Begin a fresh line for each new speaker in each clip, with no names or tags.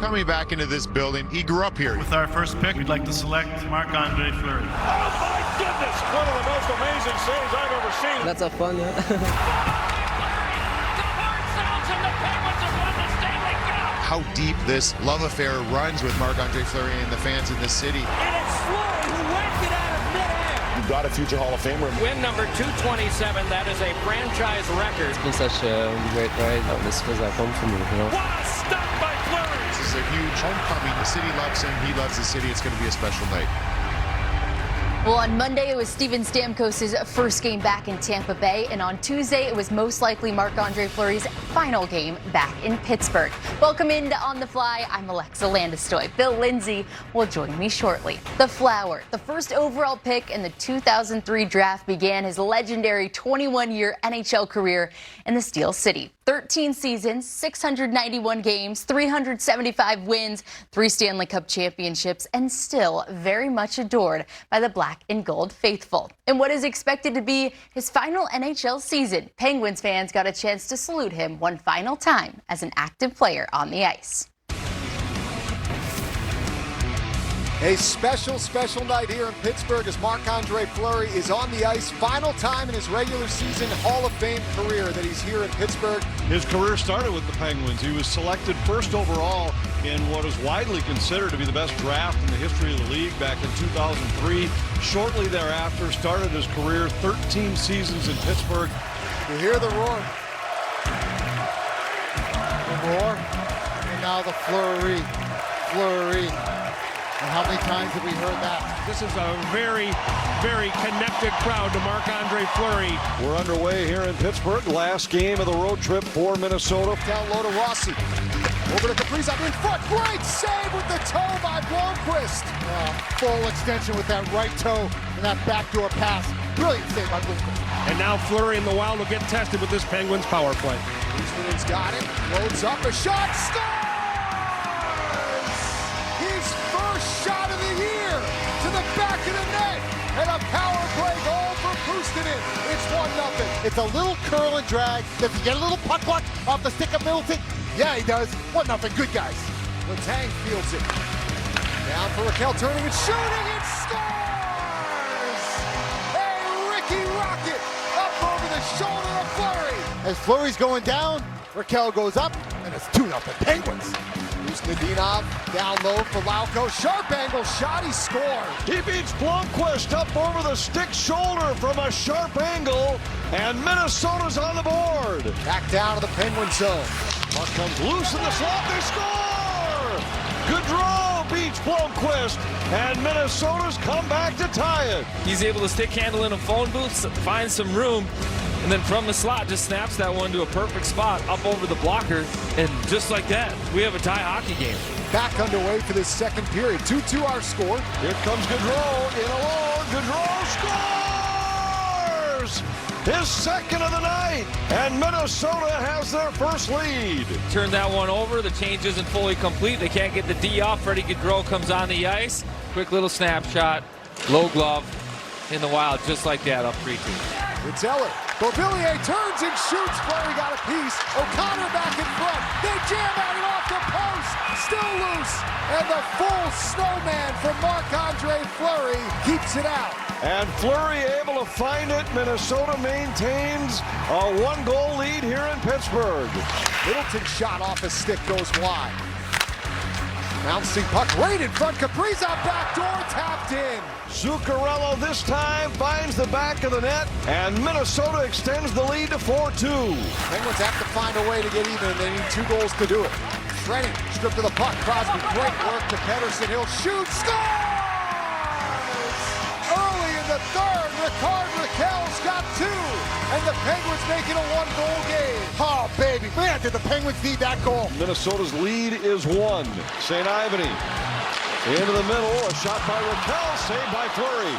coming back into this building. He grew up here.
With our first pick, we'd like to select Marc-Andre Fleury.
Oh my goodness! One of the most amazing saves I've ever seen.
That's a fun,
How deep this love affair runs with Marc-Andre Fleury and the fans in this city.
And it's Fleury who whacked it out of midair.
You've got a future Hall of Famer.
Win number 227. That is a franchise record.
It's been such a great ride. This feels like home for me,
What a stop by Fleury!
This is a huge homecoming. The city loves him. He loves the city. It's going to be a special night.
Well, on Monday, it was Steven Stamkos' first game back in Tampa Bay, and on Tuesday, it was most likely Marc-Andre Fleury's final game back in Pittsburgh. Welcome into On the Fly. I'm Alexa Landestoy. Bill Lindsay will join me shortly. The Flower, the first overall pick in the 2003 draft, began his legendary 21-year NHL career in the Steel City. 13 seasons, 691 games, 375 wins, 3 Stanley Cup championships, and still very much adored by the black and gold faithful. In what is expected to be his final NHL season, Penguins fans got a chance to salute him one final time as an active player on the ice.
A special night here in Pittsburgh as Marc-Andre Fleury is on the ice. Final time in his regular season Hall of Fame career that he's here in Pittsburgh.
His career started with the Penguins. He was selected first overall in what is widely considered to be the best draft in the history of the league back in 2003. Shortly thereafter, started his career 13 seasons in Pittsburgh.
You hear the roar. The roar. And now the Fleury. And how many times have we heard that?
This is a very, very connected crowd to Marc-Andre Fleury.
We're underway here in Pittsburgh. Last game of the road trip for Minnesota.
Down low to Rossi. Over to Kaprizov in front. Great save with the toe by Blomqvist. Full extension with that right toe and that backdoor pass. Brilliant save by Blomqvist.
And now Fleury and the Wild will get tested with this Penguins power play.
Eastman's got it. Loads up a shot. Scores! His first shot of the year to the back of the net. And a power play goal for Puustinen. It's 1-0. It's a little curl and drag. Does he get a little puck off the stick of Middleton? Yeah, he does. 1-0. Good guys. Letang fields it. Down for Raquel, turning and shooting. It scores! A Ricky Rocket up over the shoulder of Fleury. As Fleury's going down, Raquel goes up, and it's 2-0 Penguins. Here's Nadinov down low for Lauko. Sharp angle shot, he scored.
He beats Blomqvist up over the stick shoulder from a sharp angle, and Minnesota's on the board.
Back down to the Penguin zone.
Puck comes loose in the slot, they score! Gaudreau beats Blomqvist, and Minnesota's come back to tie it.
He's able to stick handle in a phone booth, find some room, and then from the slot just snaps that one to a perfect spot up over the blocker, and just like that, we have a tie hockey game.
Back underway for this second period. 2-2 our score.
Here comes Gaudreau in alone. Gaudreau scores! His second of the night, and Minnesota has their first lead.
Turn that one over. The change isn't fully complete. They can't get the D off. Freddie Gaudreau comes on the ice. Quick little snapshot. Low glove in the Wild, just like that, up 3-2.
It's Eller. Beauvillier turns and shoots. Fleury got a piece. O'Connor back in front. They jam at it off the post. Still loose. And the full snowman from Marc-Andre Fleury keeps it out.
And Fleury able to find it. Minnesota maintains a 1-goal lead here in Pittsburgh.
Middleton shot off his stick goes wide. Bouncing puck right in front. Kaprizov backdoor tapped in.
Zuccarello this time finds the back of the net, and Minnesota extends the lead to 4-2.
Penguins have to find a way to get even. They need 2 goals to do it. Shredding, stripped to the puck. Crosby, great work to Pettersson. He'll shoot. Scores! Early in the third, Raquel's got 2. And the Penguins make it a 1-goal game. Oh, baby. Man, did the Penguins need that goal.
Minnesota's lead is 1. St. Ivany into the middle. A shot by Raquel, saved by Fleury.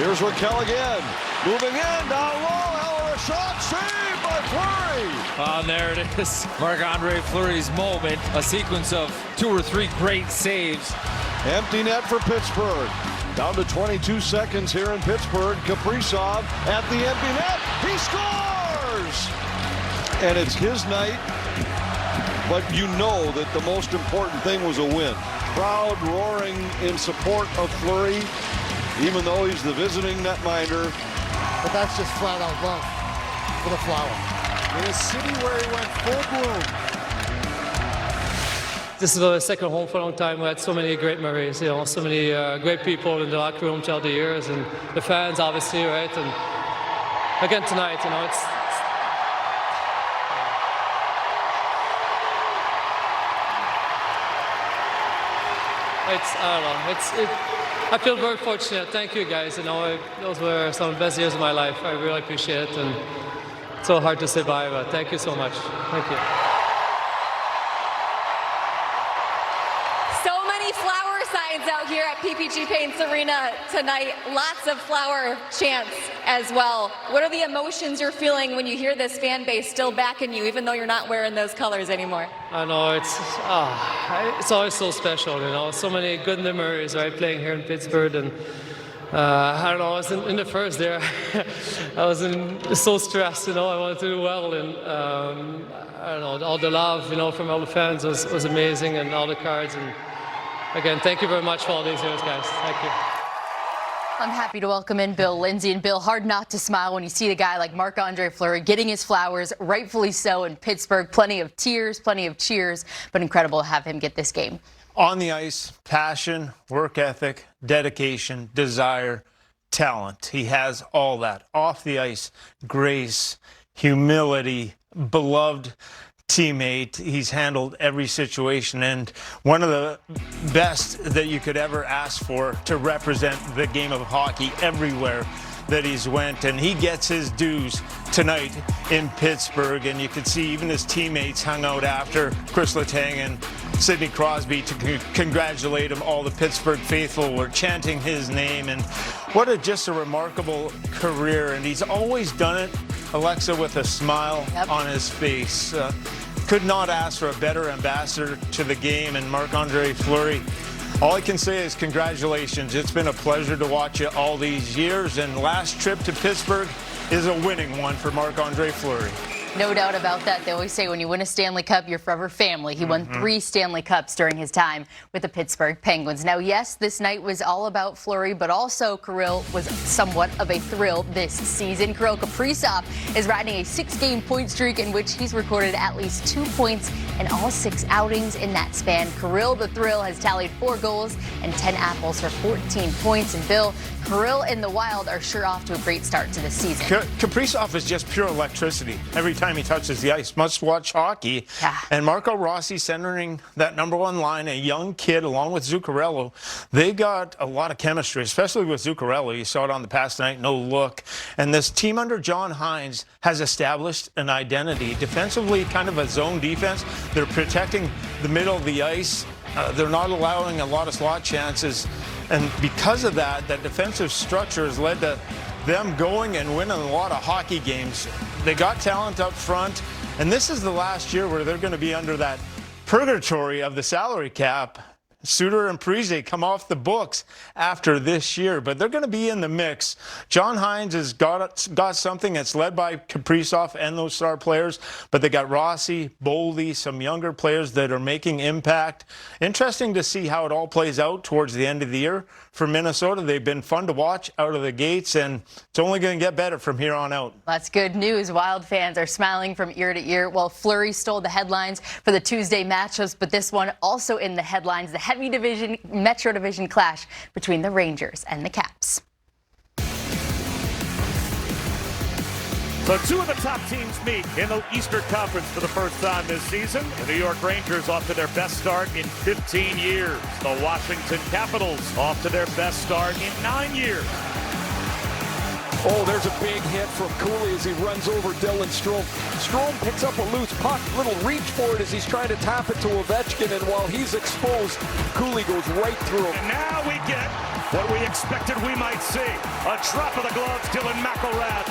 Here's Raquel again. Moving in, down low. Eller, a shot, saved by Fleury.
And there it is. Marc-Andre Fleury's moment. A sequence of 2 or 3 great saves.
Empty net for Pittsburgh. Down to 22 seconds here in Pittsburgh. Kaprizov at the empty net. He scores! And it's his night. but you know that the most important thing was a win. Crowd roaring in support of Fleury, even though he's the visiting netminder.
But that's just flat out love for the Flower. In a city where he went full bloom.
This is the second home for a long time. We had so many great memories, you know, so many great people in the locker room throughout the years, and the fans, obviously, right? And again tonight, you know, I feel very fortunate. Thank you, guys. You know, those were some of the best years of my life. I really appreciate it, and it's so hard to say bye, but thank you so much. Thank you.
So many flower signs out here at PPG Paints Arena tonight. Lots of flower chants as well. What are the emotions you're feeling when you hear this fan base still backing you, even though you're not wearing those colors anymore?
I know, it's always so special, you know. So many good memories, right, playing here in Pittsburgh. And I don't know, I was in the first there. I was so stressed, you know. I wanted to do well, and I don't know, all the love, you know, from all the fans was amazing, and all the cards. And again, thank you very much for all these years, guys. Thank you.
I'm happy to welcome in Bill Lindsay. And Bill, hard not to smile when you see a guy like Marc-Andre Fleury getting his flowers, rightfully so, in Pittsburgh. Plenty of tears, plenty of cheers, but incredible to have him get this game.
On the ice, passion, work ethic, dedication, desire, talent. He has all that. Off the ice, grace, humility, beloved teammate. He's handled every situation, and one of the best that you could ever ask for to represent the game of hockey everywhere that he's went, and he gets his dues tonight in Pittsburgh. And you could see even his teammates hung out after, Chris Letang and Sidney Crosby, to congratulate him. All the Pittsburgh faithful were chanting his name, and what just a remarkable career. And he's always done it, Alexa, with a smile on his face. Could not ask for a better ambassador to the game, and Marc-Andre Fleury, all I can say is congratulations. It's been a pleasure to watch you all these years, and last trip to Pittsburgh is a winning one for Marc-Andre Fleury.
No doubt about that. They always say when you win a Stanley Cup, you're forever family. He won 3 Stanley Cups during his time with the Pittsburgh Penguins. Now, yes, this night was all about Fleury, but also Kirill was somewhat of a thrill this season. Kirill Kaprizov is riding a 6-game point streak in which he's recorded at least 2 points in all 6 outings in that span. Kirill the Thrill has tallied 4 goals and 10 apples for 14 points. And Bill, Kirill and the Wild are sure off to a great start to the season.
Kaprizov is just pure electricity every time he touches the ice. Must-watch hockey. Yeah. And Marco Rossi centering that #1 line, a young kid along with Zuccarello. They got a lot of chemistry, especially with Zuccarello. You saw it on the past night, no look. And this team under John Hines has established an identity. Defensively, kind of a zone defense. They're protecting the middle of the ice. They're not allowing a lot of slot chances. And because of that, that defensive structure has led to them going and winning a lot of hockey games. They got talent up front, and this is the last year where they're going to be under that purgatory of the salary cap. Suter and Parise come off the books after this year, but they're going to be in the mix. John Hines has got something that's led by Kaprizov and those star players, but they got Rossi, Boldy, some younger players that are making impact. Interesting to see how it all plays out towards the end of the year for Minnesota. They've been fun to watch out of the gates, and it's only going to get better from here on out.
That's good news. Wild fans are smiling from ear to ear. Well, Fleury stole the headlines for the Tuesday matchups, but this one also in the headlines, the heavy division, Metro Division clash between the Rangers and the Caps.
So 2 of the top teams meet in the Eastern Conference for the first time this season. The New York Rangers off to their best start in 15 years. The Washington Capitals off to their best start in 9 years.
Oh, there's a big hit from Cooley as he runs over Dylan Strome. Strome picks up a loose puck, little reach for it as he's trying to tap it to Ovechkin, and while he's exposed, Cooley goes right through him.
And now we get what we expected we might see. A drop of the gloves, Dylan McElrath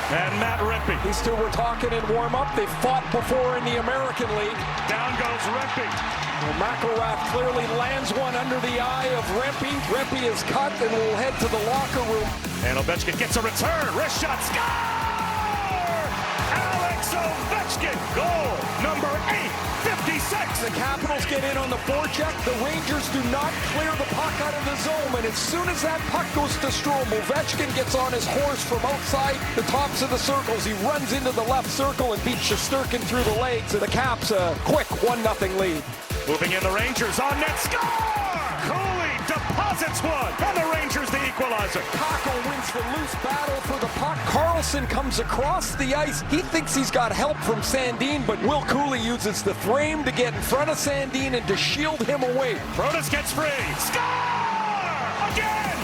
and Matt Rempe.
These two were talking in warm-up. They fought before in the American League.
Down goes Rempe.
Well, McElrath clearly lands one under the eye of Rempe. Rempe is cut and will head to the locker room.
And Ovechkin gets a return. Wrist shot. Score! Alex Ovechkin. Goal number 8.
The Capitals get in on the forecheck. The Rangers do not clear the puck out of the zone. And as soon as that puck goes to Strome, Ovechkin gets on his horse from outside the tops of the circles. He runs into the left circle and beats Shesterkin through the legs. And the Caps a quick 1-0 lead.
Moving in the Rangers on net. Score! Cooley deposits one. And the Rangers the equalizer.
Kakko wins the loose battle for the puck. Carlson comes across the ice. He thinks he's got help from Sandin, but Will Cooley uses the frame to get in front of Sandin and to shield him away.
Protas gets free. Score! Again!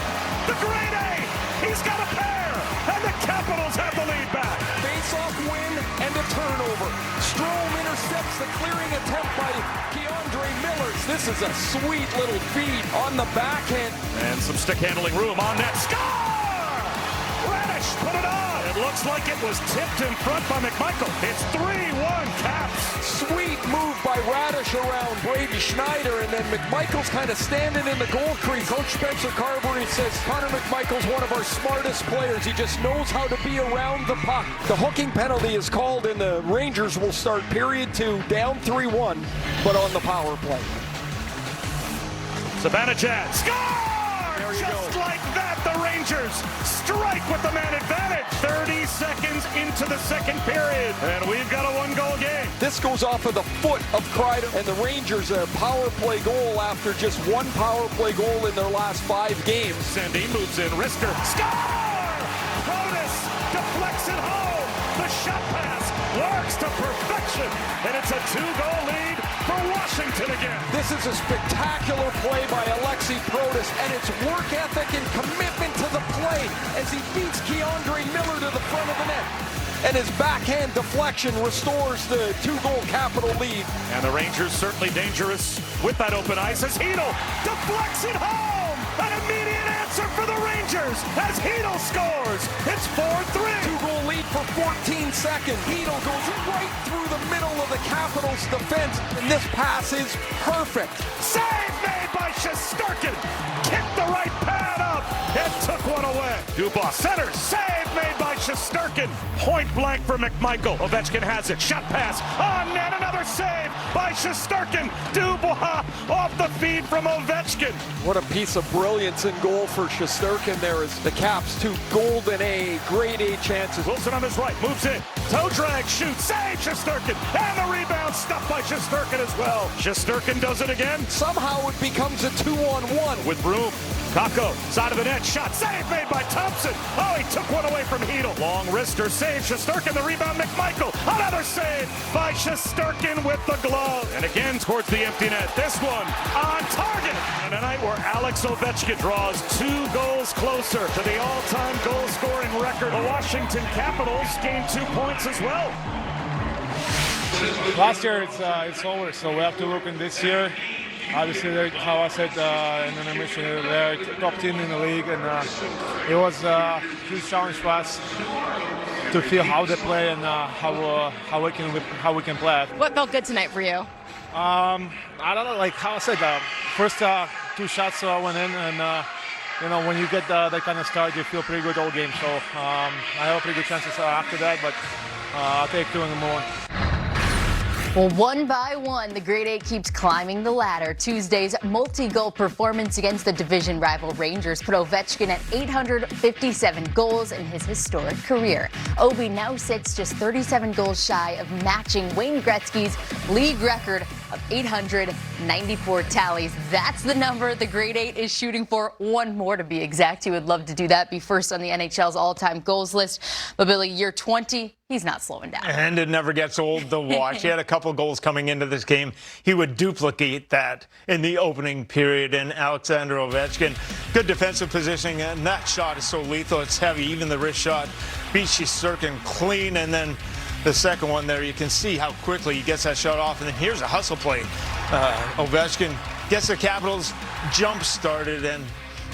The grade A! He's got a pair! And the Capitals have the lead back.
Face-off win and a turnover. Strome intercepts the clearing attempt by Keandre Millers. This is a sweet little feed on the backhand.
And some stick handling room on net. Score! Radish put it on. It looks like it was tipped in front by McMichael. It's 3-1 Caps.
Sweet move by Radish around Brady Schneider, and then McMichael's kind of standing in the goal crease. Coach Spencer Carberry says Connor McMichael's one of our smartest players. He just knows how to be around the puck. The hooking penalty is called, and the Rangers will start period 2 down 3-1, but on the power play.
Sabanajad, score! Just like that, the Rangers strike with the man advantage. 30 seconds into the second period, and we've got a one-goal game.
This goes off of the foot of Kreider, and the Rangers a power play goal after just one power play goal in their last 5 games.
Sandin moves in, wrister, score! Protas deflects it home. The shot pass works to perfection, and it's a 2-goal lead for Washington again.
This is a spectacular play by Alexi Protas, and it's work ethic and commitment to the play as he beats Keandre Miller to the front of the net. And his backhand deflection restores the 2-goal Capital lead.
And the Rangers certainly dangerous with that open ice as Hedl deflects it home. An immediate answer for the Rangers as Hedl scores. It's 4-3.
2-goal lead for 14 seconds. Hedl goes right through the middle of the Capitals defense, and this pass is perfect.
Save made by Shesterkin. Kicked the right pad up and took one away. Dubois centers. Save made by Shesterkin. Point blank for McMichael. Ovechkin has it. Shot pass on net. Another save by Shesterkin. Dubois off the feed from Ovechkin.
What a piece of brilliance in goal for Shesterkin there as the Caps 2 golden A, grade A chances.
Wilson on his right, moves in. Toe drag, shoots, save Shesterkin. And the rebound stuffed by Shesterkin as well. Shesterkin does it again.
Somehow it becomes a 2-on-1.
With room. Kakko, side of the net, shot, save made by Thompson. Oh, he took one away from Hedl. Long wrister, save Shesterkin, the rebound, McMichael. Another save by Shesterkin with the glove. And again towards the empty net. This one on target. And a night where Alex Ovechkin draws 2 goals closer to the all-time goal-scoring record. The Washington Capitals gained 2 points as well.
Last year it's over, so we have to look in this year. Obviously, how I said in the intermission, they're top team in the league, and it was a huge challenge for us to feel how they play and how we can play.
What felt good tonight for you?
I don't know, like how I said, first 2 shots went in, and you know, when you get that kind of start, you feel pretty good all game. So I have pretty good chances after that, but I'll take 2 in the morning.
Well, one by one, the grade A keeps climbing the ladder. Tuesday's multi-goal performance against the division rival Rangers put Ovechkin at 857 goals in his historic career. Ovi now sits just 37 goals shy of matching Wayne Gretzky's league record of 894 tallies. That's the number the grade 8 is shooting for. 1 more to be exact. He would love to do that, be first on the NHL's all-time goals list. But Billy, year 20, he's not slowing down.
And it never gets old to watch. He had a couple goals coming into this game. He would duplicate that in the opening period. And Alexander Ovechkin, good defensive positioning, and that shot is so lethal. It's heavy. Even the wrist shot beats Shesterkin clean, and then the second one there, you can see how quickly he gets that shot off. And then here's a hustle play. Ovechkin gets the Capitals jump started, and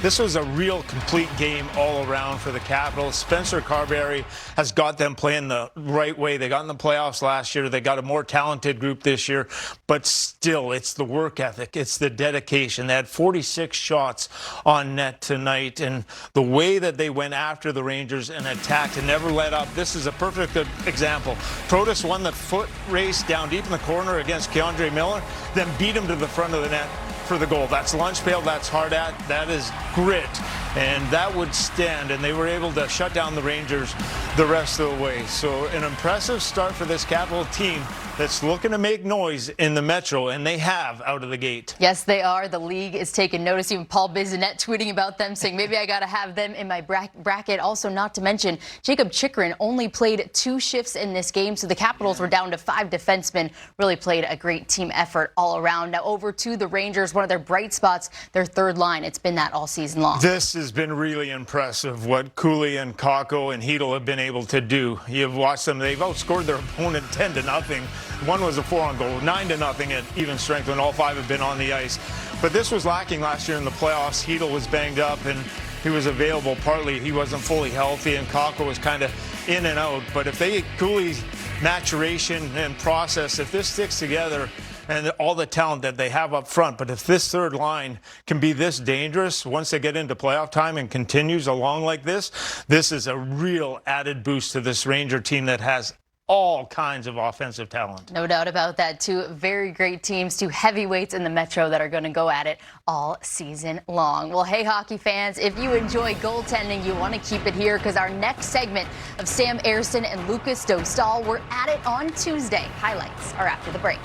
This was a real complete game all around for the Capitals. Spencer Carberry has got them playing the right way. They got in the playoffs last year. They got a more talented group this year. But still, it's the work ethic. It's the dedication. They had 46 shots on net tonight. And the way that they went after the Rangers and attacked and never let up. This is a perfect example. Protas won the foot race down deep in the corner against Keandre Miller, then beat him to the front of the net for the goal. That's lunch pail, that's hard at, that is grit, and that would stand, and they were able to shut down the Rangers the rest of the way. So an impressive start for this Capital team that's looking to make noise in the Metro, and they have out of the gate.
Yes, they are. The league is taking notice. Even Paul Bissonnette tweeting about them, saying maybe I got to have them in my bracket. Also, not to mention, Jacob Chychrun only played 2 shifts in this game, so the Capitals were down to 5 defensemen. Really played a great team effort all around. Now over to the Rangers, one of their bright spots, their third line. It's been that all season long.
This has been really impressive, what Cooley and Kakko and Hedl have been able to do. You've watched them. They've outscored their opponent 10-0. One was a 4-on-goal, 9-0 at even strength when all 5 have been on the ice. But this was lacking last year in the playoffs. Hedl was banged up and he was available partly. He wasn't fully healthy, and Kakko was kind of in and out. But if they Cooley's maturation and process, if this sticks together, and all the talent that they have up front, but if this third line can be this dangerous once they get into playoff time and continues along like this, this is a real added boost to this Ranger team that has all kinds of offensive talent.
No doubt about that. 2 very great teams, 2 heavyweights in the Metro that are going to go at it all season long. Well, hey, hockey fans, if you enjoy goaltending, you want to keep it here because our next segment of Sam Ersson and Lucas Dostal, we're at it on Tuesday. Highlights are after the break.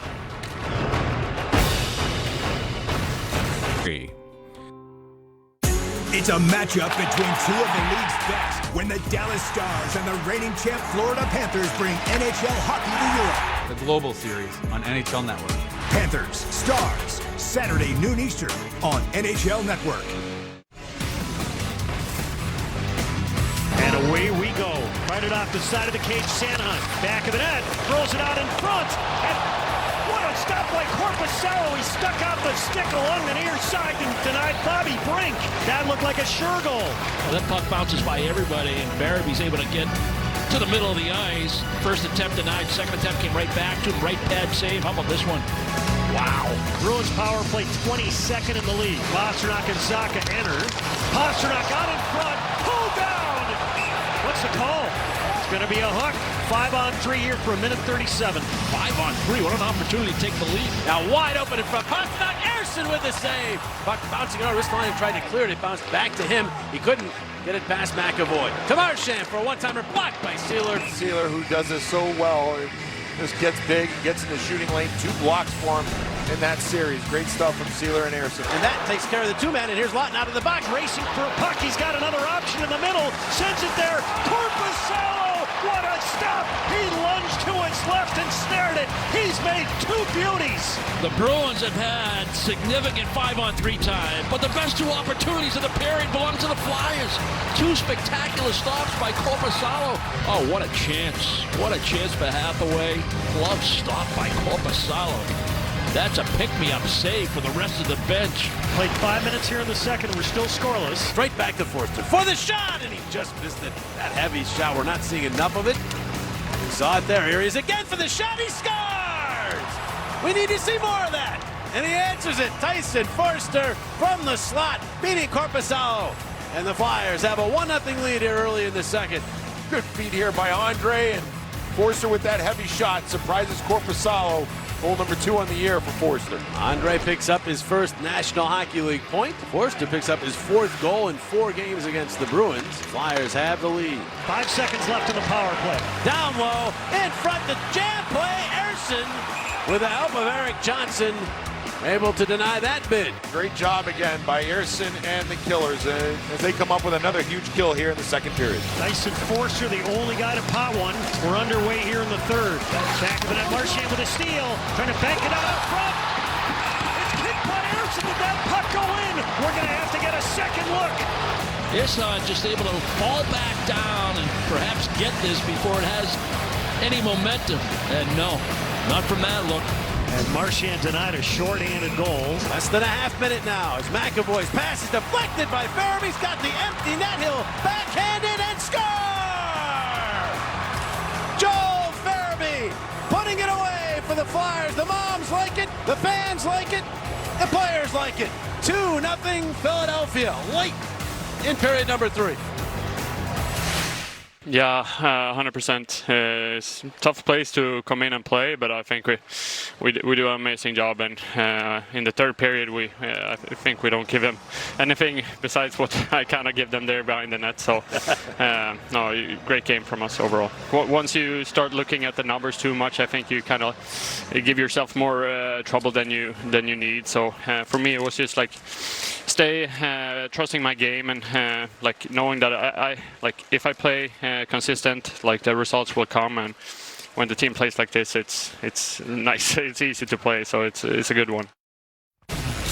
It's a matchup between 2 of the league's best when the Dallas Stars and the reigning champ Florida Panthers bring NHL hockey to Europe.
The Global Series on NHL Network.
Panthers, Stars, Saturday noon Eastern on NHL Network.
And away we go. Right it off the side of the cage, Sanheim. Back of the net, throws it out in front. And what a stop by Korpisalo. He stuck out the stick along the near side and denied Bobby Brink. That looked like a sure goal.
Well, that puck bounces by everybody, and Baraby's able to get to the middle of the ice. First attempt denied, second attempt came right back to him. Right pad save. How about this one? Wow.
Bruins power play 22nd in the league. Pastrnak and Zacha enter. Pastrnak out in front. Pulled down. What's the call? It's going to be a hook. 5-on-3 here for 1:37.
5-on-3. What an opportunity to take the lead.
Now wide open in front. Pastrnak, Ersson with the save. Puck bouncing on wrist line and tried to clear it. It bounced back to him. He couldn't get it past McAvoy. To Marchand for a one-timer, blocked by Sealer.
Sealer, who does this so well. This gets big, gets in the shooting lane. 2 blocks for him in that series. Great stuff from Sealer and Ersson.
And that takes care of the 2-man, and here's Lawton out of the box, racing for a puck. He's got another option in the middle, sends it there. Korpisalo, what a stop! He lunged to his left and snared it. He's made 2 beauties.
The Bruins have had significant 5-on-3 time, but the best 2 opportunities of the pairing belong to the Flyers. 2 spectacular stops by Korpisalo. Oh, what a chance. What a chance for Hathaway. Glove stop by Korpisalo. That's a pick-me-up save for the rest of the bench.
Played 5 minutes here in the second. We're still scoreless.
Straight back to Forster for the shot, and he just missed it. That heavy shot, we're not seeing enough of it. We saw it there. Here he is again for the shot. He scores! We need to see more of that. And he answers it. Tyson Forster from the slot, beating Korpisalo. And the Flyers have a 1-0 lead here early in the second.
Good feed here by Andre, and Forster with that heavy shot surprises Korpisalo. Goal number 2 on the year for Forster.
Andre picks up his first National Hockey League point. Forster picks up his 4th goal in 4 games against the Bruins. Flyers have the lead.
5 seconds left in the power play.
Down low, in front, the jam play. Ersson, with the help of Eric Johnson, able to deny that bid.
Great job again by Ersson and the Killers as they come up with another huge kill here in the second period.
Tyson Forster, the only guy to pot one. We're underway here in the third. Back of the net, Marchand with a steal, trying to bank it out up front. It's kicked by Ersson. Did that puck go in? We're going to have to get a second look.
Ersson just able to fall back down and perhaps get this before it has any momentum. And no, not from that look.
And Marchand denied a short-handed goal.
Less than a half minute now as McAvoy's pass is deflected by Farabee's got the empty net. He'll backhanded and score! Joel Farabee putting it away for the Flyers. The moms like it, the fans like it, the players like it. 2-0 Philadelphia late in period number 3.
Yeah, 100%. It's a tough place to come in and play, but I think we do an amazing job. And in the third period, I think we don't give them anything besides what I kind of give them there behind the net. So, no, great game from us overall. Once you start looking at the numbers too much, I think you kind of give yourself more trouble than you need. So for me, it was just like stay trusting my game and like knowing that I like if I play consistent, like the results will come. And when the team plays like this, it's nice. It's easy to play, so it's a good one.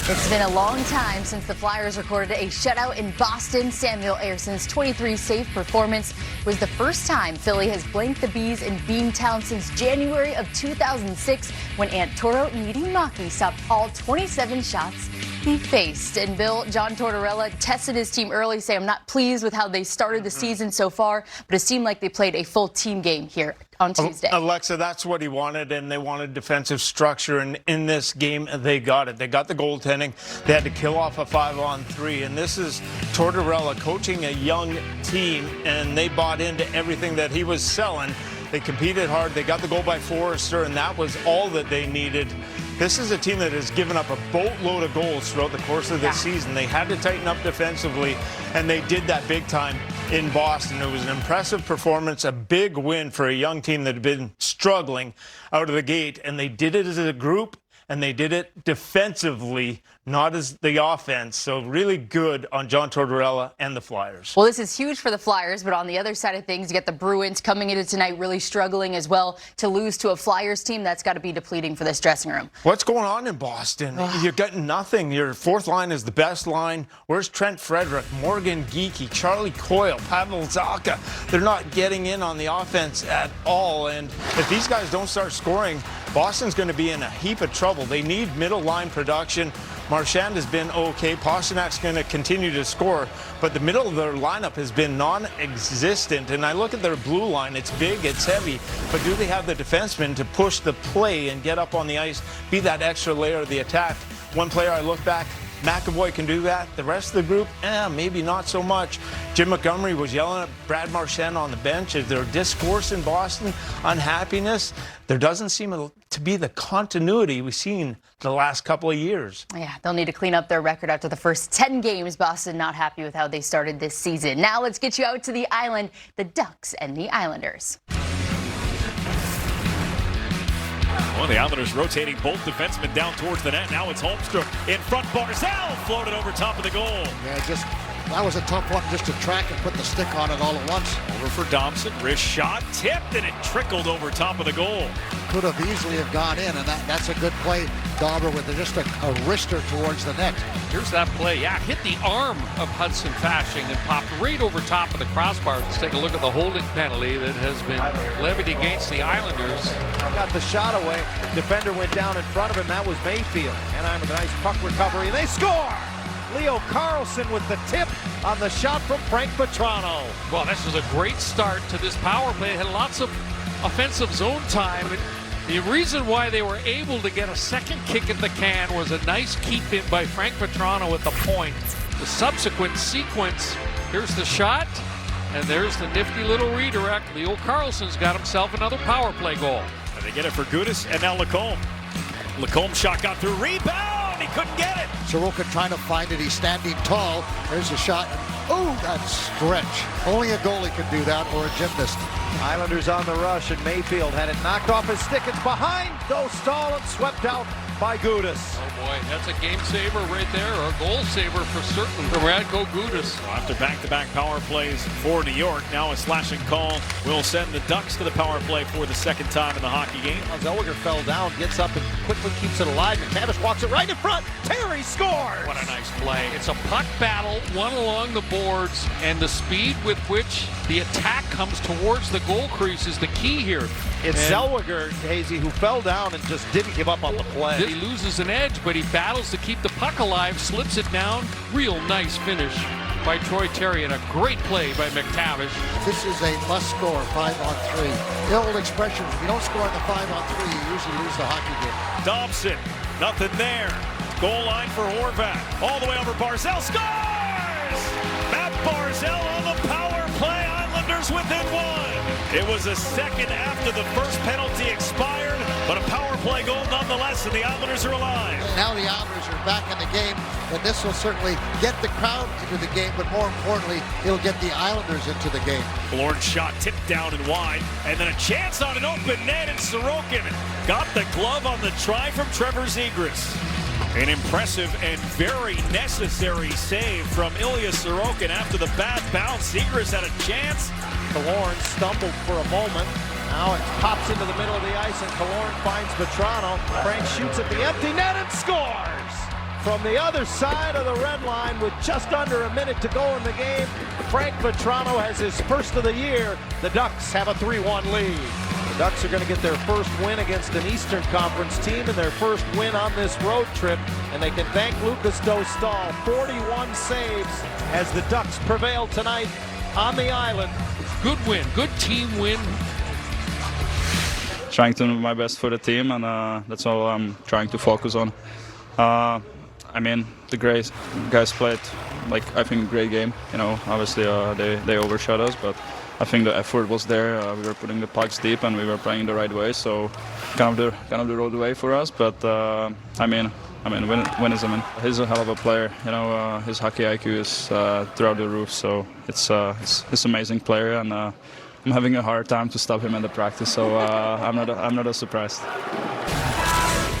It's been a long time since the Flyers recorded a shutout in Boston. Samuel Erson's 23-save performance was the first time Philly has blanked the Bees in Beantown since January of 2006 when Arturo Niittymaki stopped all 27 shots he faced. And Bill, John Tortorella tested his team early, saying, I'm not pleased with how they started the season so far, but it seemed like they played a full team game here on Tuesday.
Alexa, that's what he wanted, and they wanted defensive structure, and in this game, they got it. They got the goaltending. They had to kill off a 5-on-3, and this is Tortorella coaching a young team, and they bought into everything that he was selling. They competed hard. They got the goal by Forrester, and that was all that they needed. This is a team that has given up a boatload of goals throughout the course of this season. They had to tighten up defensively, and they did that big time in Boston. It was an impressive performance, a big win for a young team that had been struggling out of the gate, and they did it as a group, and they did it defensively, not as the offense. So really good on John Tortorella and the Flyers.
Well, this is huge for the Flyers, but on the other side of things, you get the Bruins coming into tonight really struggling as well. To lose to a Flyers team, that's got to be depleting for this dressing room.
What's going on in Boston? You're getting nothing. Your fourth line is the best line. Where's Trent Frederick, Morgan Geekie, Charlie Coyle, Pavel Zacha? They're not getting in on the offense at all. And if these guys don't start scoring, Boston's going to be in a heap of trouble. They need middle line production. Marchand has been okay. Pasternak's going to continue to score, but the middle of their lineup has been non-existent. And I look at their blue line. It's big, it's heavy, but do they have the defensemen to push the play and get up on the ice, be that extra layer of the attack? One player I look back, McAvoy can do that. The rest of the group, maybe not so much. Jim Montgomery was yelling at Brad Marchand on the bench. Is there discourse in Boston? Unhappiness? There doesn't seem to be the continuity we've seen the last couple of years.
Yeah, they'll need to clean up their record after the first 10 games. Boston not happy with how they started this season. Now let's get you out to the island, the Ducks and the Islanders.
Well, the Islanders rotating both defensemen down towards the net. Now it's Holmstrom in front. Barzal floated over top of the goal.
Yeah, that was a tough one just to track and put the stick on it all at once.
Over for Dobson. Wrist shot, tipped, and it trickled over top of the goal.
Could have easily have gone in, and that's a good play, Dauber, with just a wrister towards the net.
Here's that play. Yeah, hit the arm of Hudson Fasching and popped right over top of the crossbar. Let's take a look at the holding penalty that has been levied against the Islanders.
Got the shot away. Defender went down in front of him. That was Mayfield. Anaheim with a nice puck recovery. They score! Leo Carlson with the tip on the shot from Frank Petrano.
Well, this was a great start to this power play. It had lots of offensive zone time. The reason why they were able to get a second kick at the can was a nice keep in by Frank Petrano at the point. The subsequent sequence, here's the shot, and there's the nifty little redirect. Leo Carlson's got himself another power play goal.
And they get it for Gudis and now Lacombe. Lacombe shot got through, rebound! He couldn't get it.
Soroka trying to find it. He's standing tall. There's a shot. Oh, that stretch. Only a goalie can do that, or a gymnast.
Islanders on the rush, and Mayfield had it knocked off his stick. It's behind, though stalled and swept out by Gudis.
Oh boy, that's a game saver right there, or a goal saver for certain for Radko Gudis.
After back-to-back power plays for New York, now a slashing call will send the Ducks to the power play for the second time in the hockey game.
Zellweger fell down, gets up and quickly keeps it alive. McTavish walks it right in front. Terry scores!
What a nice play. It's a puck battle, one along the boards, and the speed with which the attack comes towards the goal crease is the key here.
It's Zellweger, Hazy, who fell down and just didn't give up on the play.
He loses an edge, but he battles to keep the puck alive, slips it down. Real nice finish by Troy Terry, and a great play by McTavish.
This is a must-score 5-on-3. The old expression, if you don't score on the 5-on-3, you usually lose the hockey game.
Dobson, nothing there. Goal line for Horvat. All the way over Barzell. Scores! Matt Barzell on the power play. Islanders within one. It was a second after the first penalty expired, but a power play goal nonetheless, and the Islanders are alive.
Now the Islanders are back in the game, and this will certainly get the crowd into the game, but more importantly, it'll get the Islanders into the game.
Lorne's shot tipped down and wide, and then a chance on an open net, and Sorokin got the glove on the try from Trevor Zegras. An impressive and very necessary save from Ilya Sorokin after the bad bounce. Zegras had a chance.
Killorn stumbled for a moment. Now it pops into the middle of the ice, and Killorn finds Vetrano. Frank shoots at the empty net and scores! From the other side of the red line with just under a minute to go in the game, Frank Vetrano has his first of the year. The Ducks have a 3-1 lead. The Ducks are going to get their first win against an Eastern Conference team and their first win on this road trip, and they can thank Lucas Dostal. 41 saves as the Ducks prevail tonight on the island.
Good win, good team win.
Trying to do my best for the team, and that's all I'm trying to focus on. I mean, the guys played, I think, a great game. You know, obviously they overshot us, but I think the effort was there. We were putting the pucks deep, and we were playing the right way. So, kind of the road way for us. But I mean, win is a win. He's a hell of a player. You know, his hockey IQ is throughout the roof. So it's an amazing player, and I'm having a hard time to stop him in the practice. So I'm not surprised.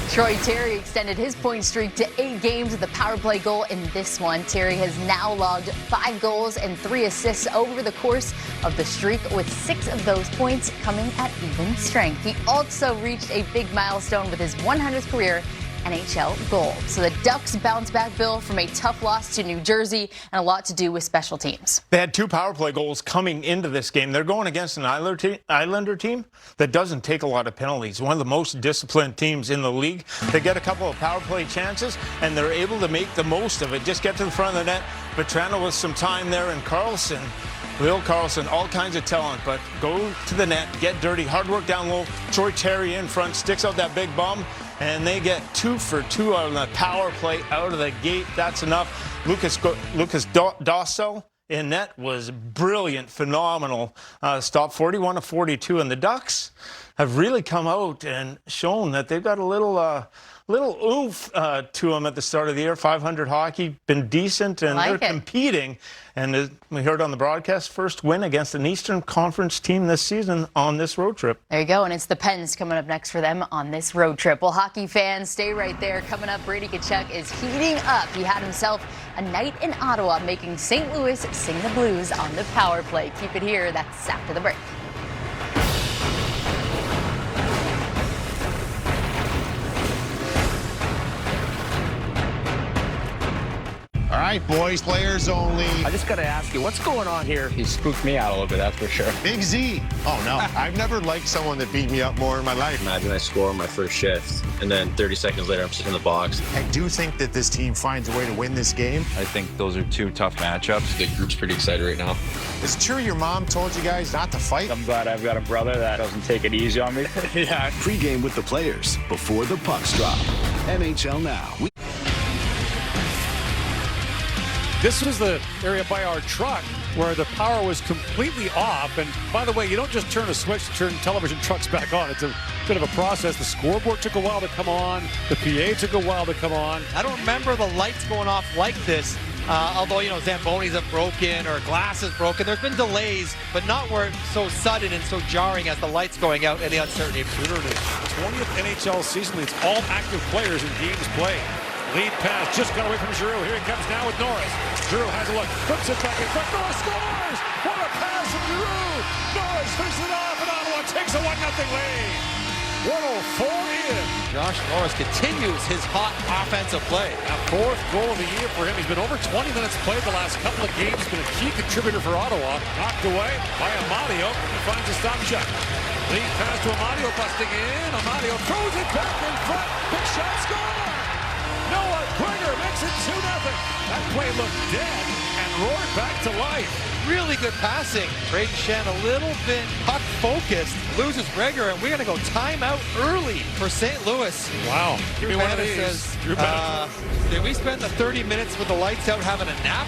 Troy Terry extended his point streak to 8 games with a power play goal in this one. Terry has now logged 5 goals and 3 assists over the course of the streak, with 6 of those points coming at even strength. He also reached a big milestone with his 100th career NHL goal. So the Ducks bounce back, Bill, from a tough loss to New Jersey, and a lot to do with special teams.
They had 2 power play goals coming into this game. They're going against an Islander team that doesn't take a lot of penalties. One of the most disciplined teams in the league. They get a couple of power play chances, and they're able to make the most of it. Just get to the front of the net. Vetrano with some time there, and Karlsson. Will Karlsson, all kinds of talent, but go to the net, get dirty, hard work down low. Troy Terry in front, sticks out that big bum, and they get 2 for 2 on the power play out of the gate. That's enough. Lucas Dostal in net was brilliant, phenomenal. Stop 41-42, and the Ducks have really come out and shown that they've got a little oomph to them at the start of the year. 500 hockey, been decent, and they're competing. And as we heard on the broadcast, first win against an Eastern Conference team this season on this road trip.
There you go, and it's the Pens coming up next for them on this road trip. Well, hockey fans, stay right there. Coming up, Brady Tkachuk is heating up. He had himself a night in Ottawa, making St. Louis sing the blues on the power play. Keep it here. That's after the break.
All right, boys, players only.
I just got to ask you, what's going on here? He spooked me out a little bit, that's for sure.
Big Z. Oh, no. I've never liked someone that beat me up more in my life.
Imagine I score on my first shift, and then 30 seconds later, I'm sitting in the box.
I do think that this team finds a way to win this game.
I think those are 2 tough matchups.
The group's pretty excited right now.
It's true your mom told you guys not to fight?
I'm glad I've got a brother that doesn't take it easy on me.
Yeah. Pre-game with the players before the pucks drop. NHL Now.
This was the area by our truck where the power was completely off. And by the way, you don't just turn a switch to turn television trucks back on. It's a bit of a process. The scoreboard took a while to come on. The PA took a while to come on.
I don't remember the lights going off like this. Although, you know, Zambonis have broken or glass is broken. There's been delays, but not where it's so sudden and so jarring as the lights going out and the uncertainty.
20th NHL season. It's all active players in games played. Lead pass just got away from Giroux. Here he comes now with Norris. Giroux has a look, puts it back in front. Norris scores! What a pass from Giroux! Norris finishes it off, and Ottawa takes a 1-0 lead. 104 in.
Josh Norris continues his hot offensive play.
A 4th goal of the year for him. He's been over 20 minutes played the last couple of games. Been a key contributor for Ottawa. Knocked away by Amadio. He finds a stop shot. Lead pass to Amadio, busting in. Amadio throws it back in front. Big shot, score! Noah Gregor makes it 2-0. That play looked dead and roared back to life.
Really good passing. Braden Shen a little bit puck focused. Loses Gregor, and we're going to go timeout early for St. Louis.
Wow. Give me one of these.
Says, did we spend the 30 minutes with the lights out having a nap?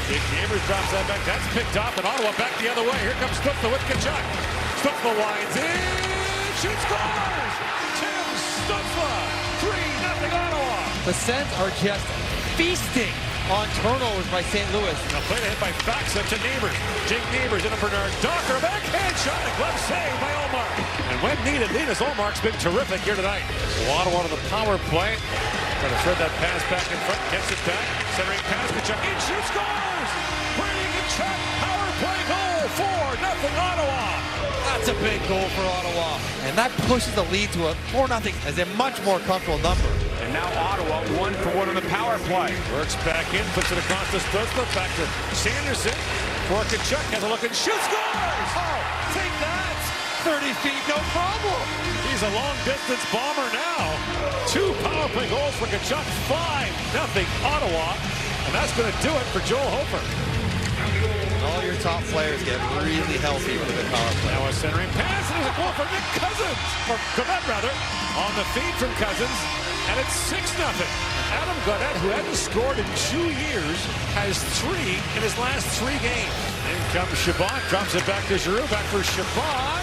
Big Neighbors drops that back. That's picked off, and Ottawa back the other way. Here comes Stuffa with Tkachuk. Stuffa winds in. Shoots, scores! Tim Stuffa. 3-0 Ottawa.
The Sens are just feasting on turnovers by St. Louis.
A play to hit by Faxa to Neighbors. Jake Neighbors into Bernard Docker. Backhand shot. A glove save by Ullmark. And when needed, Linus Ullmark's been terrific here tonight. Ottawa to the power play. Trying to thread that pass back in front. Gets it back. Centering pass. Tkachuk in, shoots, scores! Brady Tkachuk. Power play goal. 4-0 Ottawa.
That's a big goal for Ottawa. And that pushes the lead to a 4-0 as a much more comfortable number.
And now Ottawa 1-for-1 on the power play. Works back in, puts it across the Stützle, back to Sanderson. For Tkachuk, has a look and shoots, scores!
Oh, take that! 30 feet, no problem.
He's a long-distance bomber now. 2 power play goals for Tkachuk, 5-0 Ottawa. And that's going to do it for Joel Hofer.
All your top players get really healthy with a good power play.
Now a centering pass, and there's a goal for Nick Cousins, or Gaudette rather, on the feed from Cousins, and it's 6-0. Adam Gaudette, who hadn't scored in 2 years, has 3 in his last 3 games. In comes Chabot, drops it back to Giroux, back for Chabot.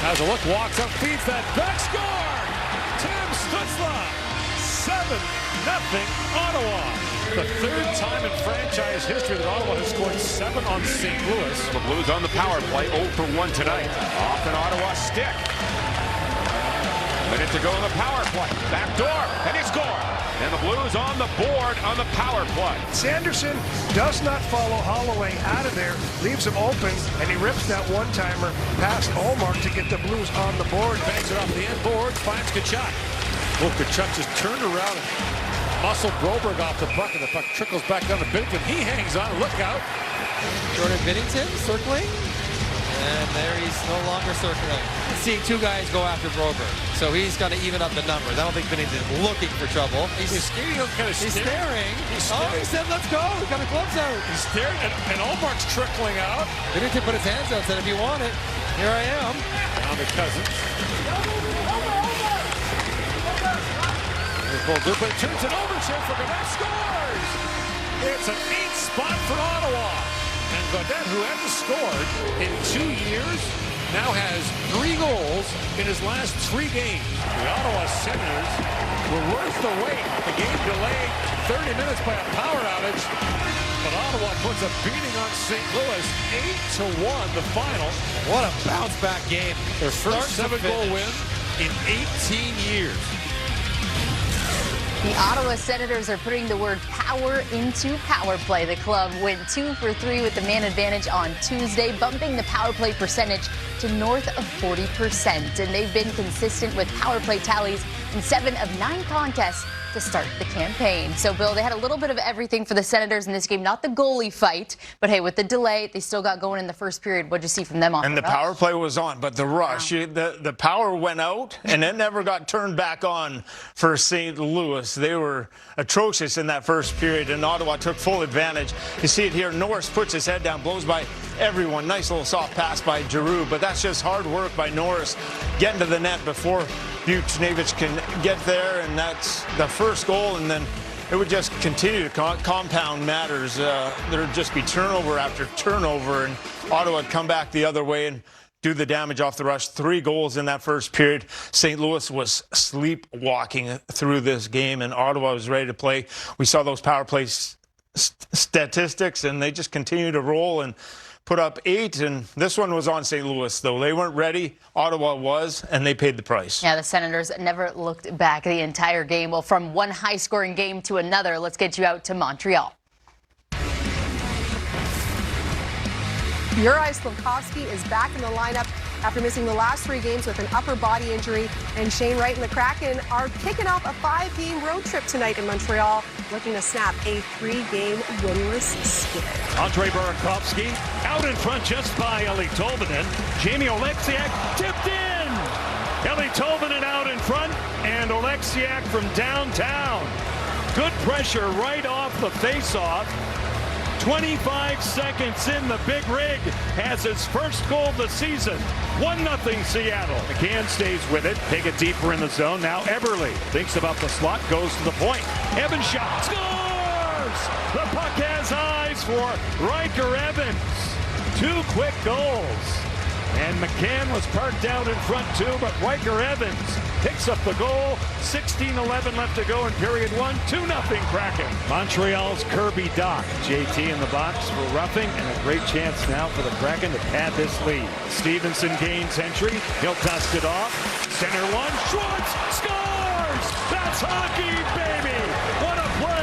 Has a look, walks up, feeds that back, score! Tim Stützle, 7-0 Ottawa. The 3rd time in franchise history that Ottawa has scored 7 on St. Louis.
The Blues on the power play, 0-for-1 tonight. Off an Ottawa stick. Minute to go in the power play. Back door, and he scored. And the Blues on the board on the power play.
Sanderson does not follow Holloway out of there, leaves him open, and he rips that one-timer past Ullmark to get the Blues on the board.
Banks it off the end board, finds Tkachuk. Well, Tkachuk just turned around and muscled Broberg off the puck, and the puck trickles back down to Binnington. He hangs on, look out.
Jordan Binnington circling, and there he's no longer circling. Seeing 2 guys go after Broberg, so he's got to even up the numbers. I don't think Binnington's looking for trouble.
He's skating, kind of
staring.
He's
staring. Oh, he said, let's go. We've got the gloves out.
He's staring, and Ullmark's trickling out.
Binnington put his hands out, said, if you want it, here I am.
Down to Cousins. But it turns it over, for Gaudette scores! It's an 8th spot for Ottawa. And Gaudette, who hadn't scored in 2 years, now has 3 goals in his last 3 games. The Ottawa Senators were worth the wait. The game delayed 30 minutes by a power outage. But Ottawa puts a beating on St. Louis, 8-1 the final.
What a bounce-back game.
Their first 7-goal win in 18 years.
The Ottawa Senators are putting the word power into power play. The club went 2 for 3 with the man advantage on Tuesday, bumping the power play percentage to north of 40%. And they've been consistent with power play tallies in 7 of 9 contests to start the campaign. So, Bill, they had a little bit of everything for the Senators in this game. Not the goalie fight, but hey, with the delay, they still got going in the first period. What'd you see from them on
And the power play was on, but the rush, the power went out, and it never got turned back on for St. Louis. They were atrocious in that first period, and Ottawa took full advantage. You see it here. Norris puts his head down, blows by everyone. Nice little soft pass by Giroux, but that's just hard work by Norris getting to the net before Buchnevich can get there, and that's the first goal, and then it would just continue to compound matters. There'd just be turnover after turnover, and Ottawa would come back the other way and do the damage off the rush. 3 goals in that first period. St. Louis was sleepwalking through this game, and Ottawa was ready to play. We saw those power play statistics, and they just continue to roll and put up 8, and this one was on St. Louis, though. They weren't ready. Ottawa was, and they paid the price.
Yeah, the Senators never looked back the entire game. Well, from one high-scoring game to another, let's get you out to Montreal.
Juraj Slafkovsky is back in the lineup
after missing the last 3 games with an upper body injury. And Shane Wright and the Kraken are kicking off a 5-game road trip tonight in Montreal, looking to snap a 3-game winless skid.
Andre Burakovsky out in front just by Eli Tolvanen. Jamie Oleksiak tipped in. Eli Tolvanen out in front, and Oleksiak from downtown. Good pressure right off the faceoff. 25 seconds in, the big rig has his first goal of the season. 1-0 Seattle. McCann stays with it. Take it deeper in the zone. Now Eberle thinks about the slot, goes to the point. Evans shot, scores! The puck has eyes for Riker Evans. 2 quick goals. And McCann was parked out in front too, but Riker Evans picks up the goal. 16:11 left to go in period 1. 2-0 Kraken. Montreal's Kirby Dach. JT in the box for roughing, and a great chance now for the Kraken to pad this lead. Stevenson gains entry. He'll dust it off. Center one. Schwartz scores! That's hockey, baby! What a play!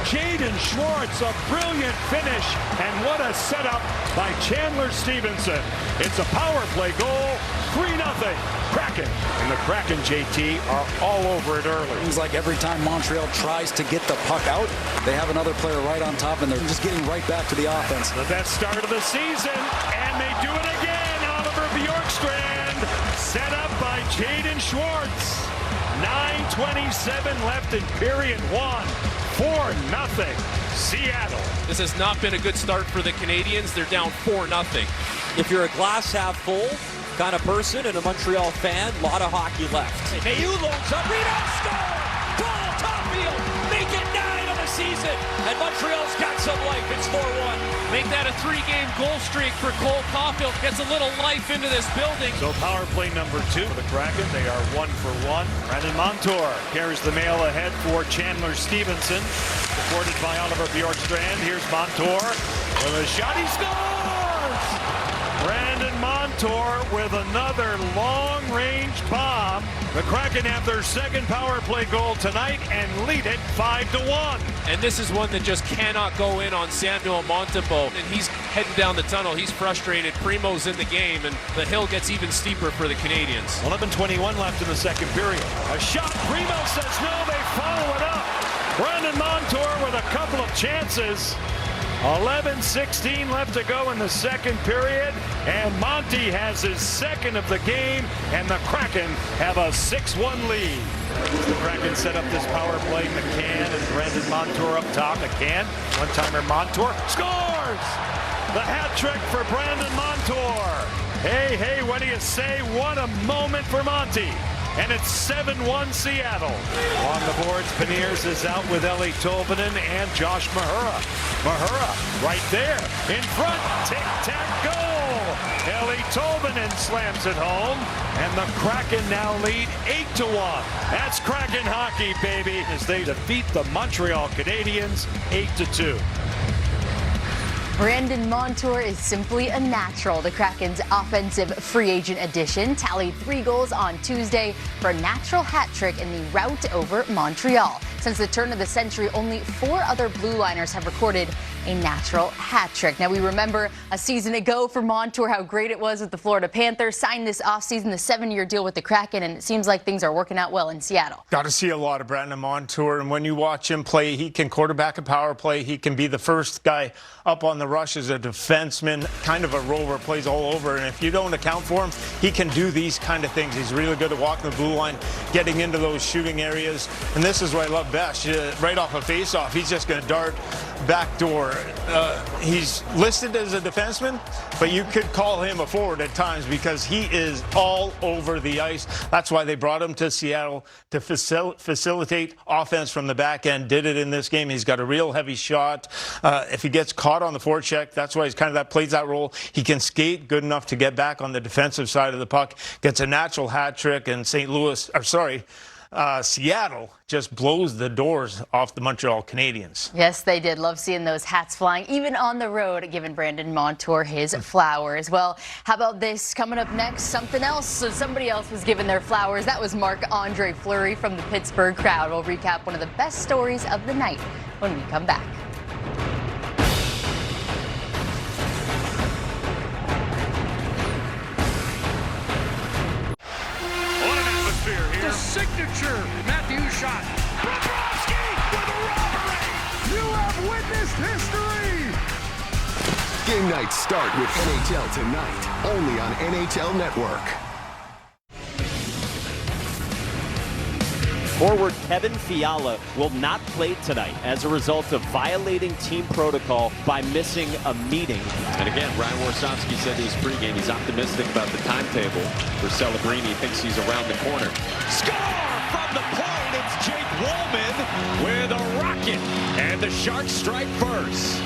Jaden Schwartz, a brilliant finish, and what a setup by Chandler Stevenson. It's a power play goal, 3-0 Kraken. And the Kraken, JT, are all over it early.
Seems like every time Montreal tries to get the puck out, they have another player right on top, and they're just getting right back to the offense.
The best start of the season, and they do it again. Oliver Bjorkstrand, set up by Jaden Schwartz. 9:27 left in period 1. 4-0 Seattle.
This has not been a good start for the Canadiens. They're down 4-0.
If you're a glass half full kind of person and a Montreal fan, a lot of hockey left.
Mayu loads up, rebound, score! Goal, top field, make it 9 of the season, and Montreal's got some life. It's 4-1.
Make that a 3-game goal streak for Cole Caulfield. Gets a little life into this building.
So power play number 2 for the Kraken. They are 1 for 1. Brandon Montour carries the mail ahead for Chandler Stevenson. Supported by Oliver Bjorkstrand. Here's Montour with a shot. He scores! Brandon Montour with another long-range bomb. The Kraken have their second power play goal tonight and lead it 5-1.
And this is one that just cannot go in on Samuel Montembeault. And he's heading down the tunnel. He's frustrated. Primo's in the game, and the hill gets even steeper for the Canadiens.
11:21 left in the second period. A shot. Primo says no. They follow it up. Brandon Montour with a couple of chances. 11:16 left to go in the second period, and Monty has his second of the game, and the Kraken have a 6-1 lead. The Kraken set up this power play. McCann and Brandon Montour up top. McCann, one-timer Montour, scores! The hat trick for Brandon Montour. Hey, what do you say? What a moment for Monty. And it's 7-1 Seattle. On the boards, Beniers is out with Eli Tolvanen and Josh Mahura. Mahura right there in front. Tic-tac goal. Eli Tolvanen slams it home. And the Kraken now lead 8-1. That's Kraken hockey, baby, as they defeat the Montreal Canadiens 8-2.
Brandon Montour is simply a natural. The Kraken's offensive free agent addition tallied 3 goals on Tuesday for a natural hat trick in the rout over Montreal. Since the turn of the century, only 4 other blue liners have recorded a natural hat trick. Now, we remember a season ago for Montour how great it was with the Florida Panthers. Signed this offseason the 7-year deal with the Kraken, and it seems like things are working out well in Seattle.
Got to see a lot of Brandon Montour, and when you watch him play, he can quarterback a power play. He can be the first guy up on the rush as a defenseman, kind of a rover, plays all over, and if you don't account for him, he can do these kind of things. He's really good at walking the blue line, getting into those shooting areas, and this is what I love best. Right off a face-off, he's just going to dart backdoor. He's listed as a defenseman, but you could call him a forward at times because he is all over the ice. That's why they brought him to Seattle to facilitate offense from the back end. Did it in this game. He's got a real heavy shot. If he gets caught on the forecheck, that's why he's kind of plays that role. He can skate good enough to get back on the defensive side of the puck. Gets a natural hat trick, and Seattle just blows the doors off the Montreal Canadiens.
Yes, they did. Love seeing those hats flying, even on the road, giving Brandon Montour his flowers. Well, how about this? Coming up next, something else. So somebody else was given their flowers. That was Marc-Andre Fleury from the Pittsburgh Crowd. We'll recap one of the best stories of the night when we come back.
signature Matthew shot. Bobrovsky with a robbery.
You have witnessed history.
Game nights start with NHL Tonight, only on NHL Network.
Forward Kevin Fiala will not play tonight as a result of violating team protocol by missing a meeting.
And again, Ryan Warsofsky said in his pregame he's optimistic about the timetable for Celebrini. He thinks he's around the corner.
Score from the point. It's Jake Wallman with a rocket. And the Sharks strike first.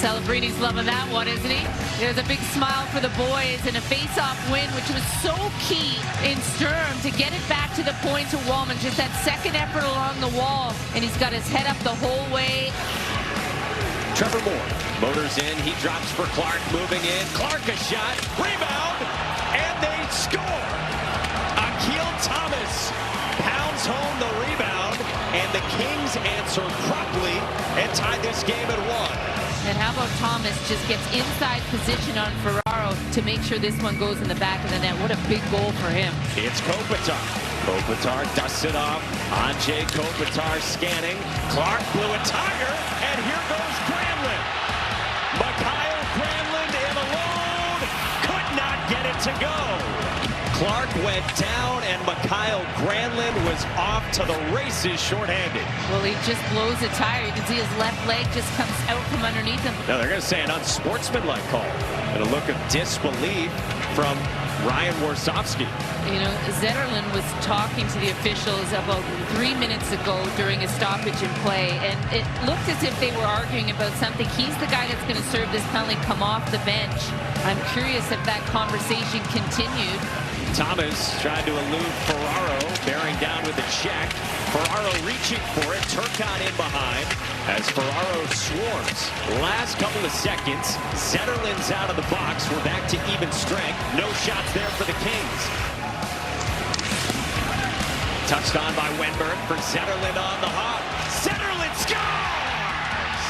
Celebrini's loving that one, isn't he? There's a big smile for the boys and a face-off win, which was so key in Sturm to get it back to the point to Wallman. Just that second effort along the wall, and he's got his head up the whole way.
Trevor Moore motors in. He drops for Clark, moving in. Clark a shot, rebound, and they score. Akil Thomas pounds home the rebound, and the Kings answer promptly and tie this game at 1.
And how about Thomas just gets inside position on Ferraro to make sure this one goes in the back of the net. What a big goal for him.
It's Kopitar. Kopitar dusts it off. Andrzej Kopitar scanning. Clark blew a tire, and here goes Granlund. Mikhail Granlund in alone. Could not get it to go. Clark went down, and Mikhail Granlund was off to the races shorthanded.
Well, he just blows a tire. You can see his left leg just comes out from underneath him.
Now they're going to say an unsportsmanlike call. And a look of disbelief from Ryan Warsofsky.
You know, Zetterlund was talking to the officials about 3 minutes ago during a stoppage in play, and it looked as if they were arguing about something. He's the guy that's going to serve this penalty, come off the bench. I'm curious if that conversation continued.
Thomas tried to elude Ferraro, bearing down with a check. Ferraro reaching for it. Turcotte in behind as Ferraro swarms. Last couple of seconds, Zetterlund's out of the box. We're back to even strength. No shots there for the Kings. Touched on by Wenberg for Zetterlund on the hop. Zetterlund scores!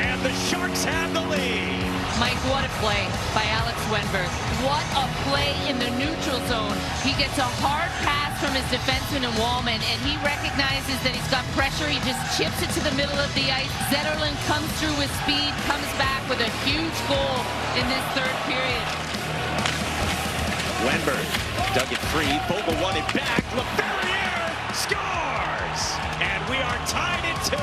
And the Sharks have the lead.
Mike, what a play by Alex Wenberg. What a play in the neutral zone. He gets a hard pass from his defenseman in Wallman, and he recognizes that he's got pressure. He just chips it to the middle of the ice. Zetterlund comes through with speed, comes back with a huge goal in this third period.
Wenberg dug it free. Vogel won it back. LaFerriere scores! And we are tied at 2.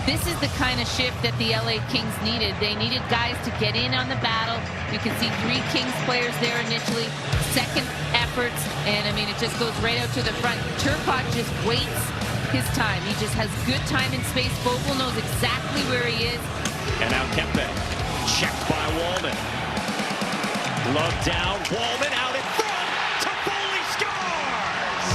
This is the kind of shift that the LA Kings needed. They needed guys to get in on the battle. You can see 3 Kings players there initially, second efforts, and I mean, it just goes right out to the front. Turcotte just waits his time. He just has good time and space. Vogel knows exactly where he is.
And now Kempe, checked by Wallman. Glove down, Wallman out in front. Toffoli scores!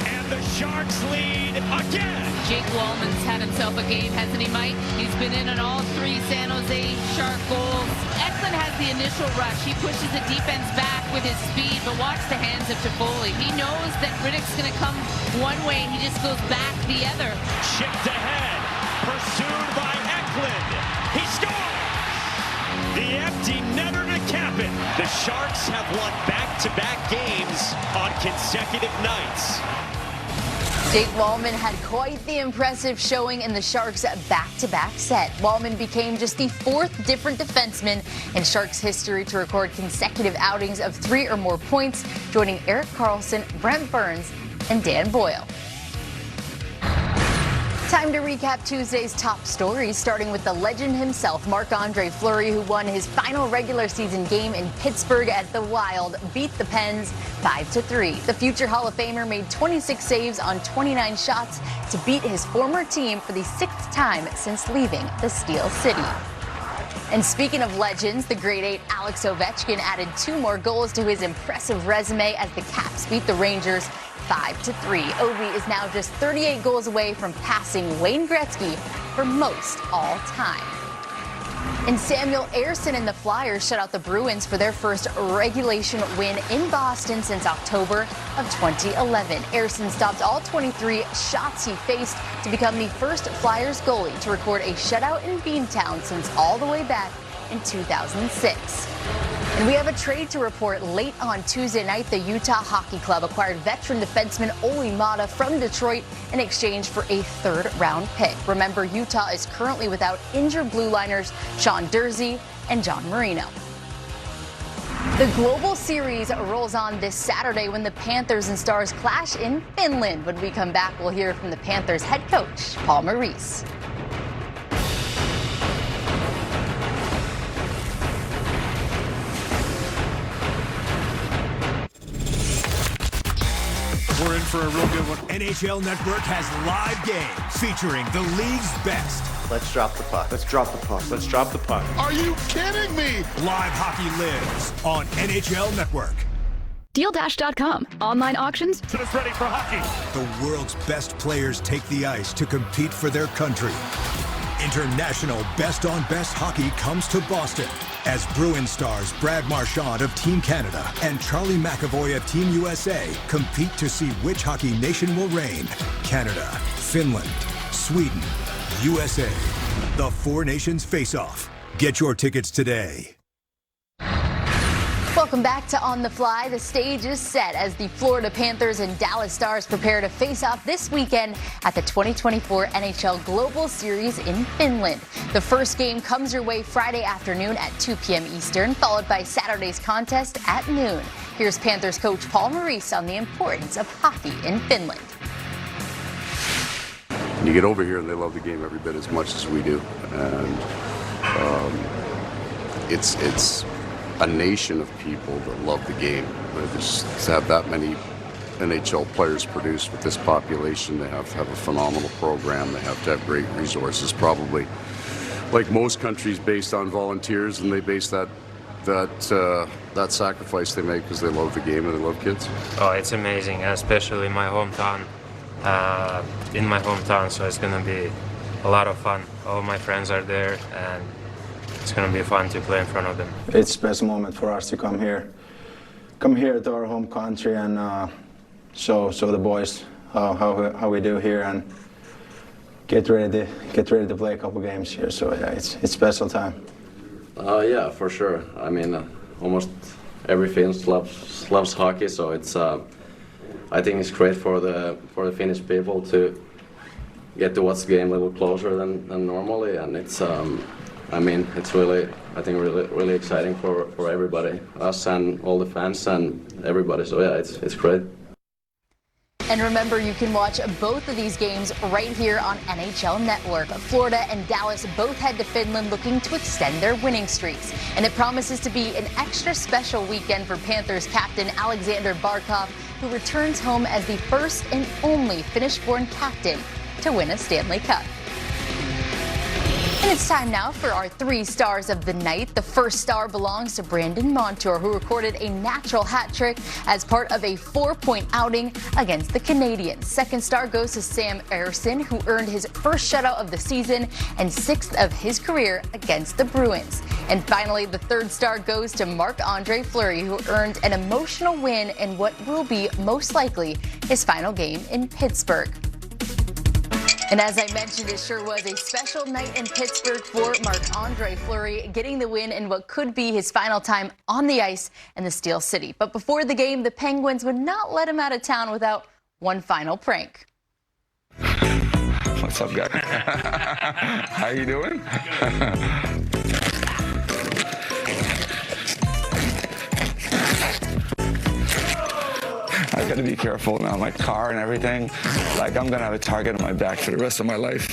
And the Sharks lead again.
Jake Wallman's had himself a game, hasn't he, Mike? He's been in on all 3 San Jose Shark goals. Eklund has the initial rush. He pushes the defense back with his speed, but watch the hands of Toffoli. He knows that Riddick's going to come one way. He just goes back the other.
Chipped ahead, pursued by Eklund. He scores! The empty netter to cap it. The Sharks have won back-to-back games on consecutive nights.
Jake Wallman had quite the impressive showing in the Sharks' back-to-back set. Wallman became just the 4th different defenseman in Sharks history to record consecutive outings of 3 or more points, joining Erik Karlsson, Brent Burns, and Dan Boyle. Time to recap Tuesday's top stories, starting with the legend himself, Marc-Andre Fleury, who won his final regular season game in Pittsburgh at the Wild, beat the Pens 5-3. The future Hall of Famer made 26 saves on 29 shots to beat his former team for the 6th time since leaving the Steel City. And speaking of legends, the grade 8 Alex Ovechkin added 2 more goals to his impressive resume as the Caps beat the Rangers 5-3. Ovi is now just 38 goals away from passing Wayne Gretzky for most all time. And Samuel Ersson and the Flyers shut out the Bruins for their first regulation win in Boston since October of 2011. Ersson stopped all 23 shots he faced to become the first Flyers goalie to record a shutout in Beantown since all the way back in 2006. And we have a trade to report. Late on Tuesday night, the Utah Hockey Club acquired veteran defenseman Olli Maatta from Detroit in exchange for a third-round pick. Remember, Utah is currently without injured blue liners Sean Durzi and John Marino. The Global Series rolls on this Saturday when the Panthers and Stars clash in Finland. When we come back, we'll hear from the Panthers head coach, Paul Maurice.
We're in for a real good one. NHL Network has live games featuring the league's best.
Let's drop the puck. Let's drop the puck. Let's drop the puck.
Are you kidding me? Live hockey lives on NHL Network.
DealDash.com. Online auctions.
Get us ready for hockey.
The world's best players take the ice to compete for their country. International Best on Best Hockey comes to Boston as Bruins stars Brad Marchand of Team Canada and Charlie McAvoy of Team USA compete to see which hockey nation will reign. Canada, Finland, Sweden, USA. The Four Nations Face-Off. Get your tickets today.
Welcome back to On the Fly. The stage is set as the Florida Panthers and Dallas Stars prepare to face off this weekend at the 2024 NHL Global Series in Finland. The first game comes your way Friday afternoon at 2 p.m. Eastern, followed by Saturday's contest at noon. Here's Panthers coach Paul Maurice on the importance of hockey in Finland.
You get over here and they love the game every bit as much as we do. And it's a nation of people that love the game. Just to have that many NHL players produced with this population, they have to have a phenomenal program. They have to have great resources, probably like most countries based on volunteers, and they base that sacrifice they make because they love the game and they love kids.
Oh, it's amazing, especially in my hometown. So it's going to be a lot of fun. All my friends are there, and it's going to be fun to play in front of them.
It's a special moment for us to come here to our home country and show the boys how we do here and get ready to play a couple games here. So yeah, it's special time.
Yeah, for sure. I mean, almost every Finns loves hockey, so it's. I think it's great for the Finnish people to get to watch the game a little closer than normally, and it's. I mean, it's really exciting for everybody, us and all the fans and everybody. So yeah, it's great.
And remember, you can watch both of these games right here on NHL Network. Florida and Dallas both head to Finland looking to extend their winning streaks. And it promises to be an extra special weekend for Panthers captain Alexander Barkov, who returns home as the first and only Finnish-born captain to win a Stanley Cup. And it's time now for our 3 stars of the night. The first star belongs to Brandon Montour, who recorded a natural hat trick as part of a 4-point outing against the Canadiens. Second star goes to Sam Ersson, who earned his first shutout of the season and 6th of his career against the Bruins. And finally, the third star goes to Marc-Andre Fleury, who earned an emotional win in what will be most likely his final game in Pittsburgh. And as I mentioned, it sure was a special night in Pittsburgh for Marc-Andre Fleury, getting the win in what could be his final time on the ice in the Steel City. But before the game, the Penguins would not let him out of town without one final prank.
What's up, guys? How you doing? I gotta be careful now, my car and everything. Like, I'm gonna have a target on my back for the rest of my life.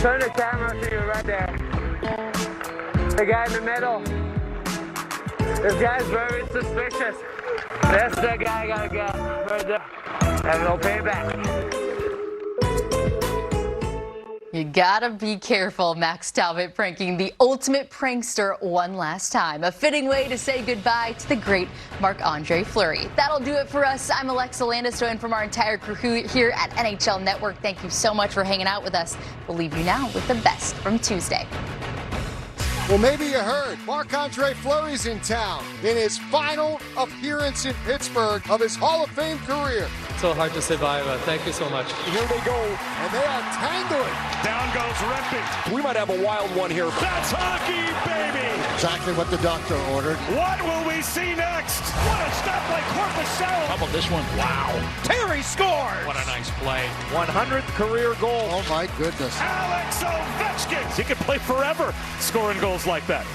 Turn the camera to you right there. The guy in the middle.
This guy's very suspicious. That's the guy I gotta go. Right there. Have no payback.
You gotta be careful, Max Talbot pranking the ultimate prankster one last time. A fitting way to say goodbye to the great Marc-Andre Fleury. That'll do it for us. I'm Alexa Landis, and from our entire crew here at NHL Network, thank you so much for hanging out with us. We'll leave you now with the best from Tuesday.
Well, maybe you heard Marc-Andre Fleury's in town in his final appearance in Pittsburgh of his Hall of Fame career.
So hard to say bye, but thank you so much.
Here they go, and they are tangling.
Down goes Rempe.
We might have a wild one here.
That's hockey, baby!
Exactly what the doctor ordered.
What will we see next? What a stop by Korpisalo.
How about this one?
Wow. Terry scores!
What a nice play.
100th career goal.
Oh, my goodness.
Alex Ovechkin. He could play forever scoring goals like that.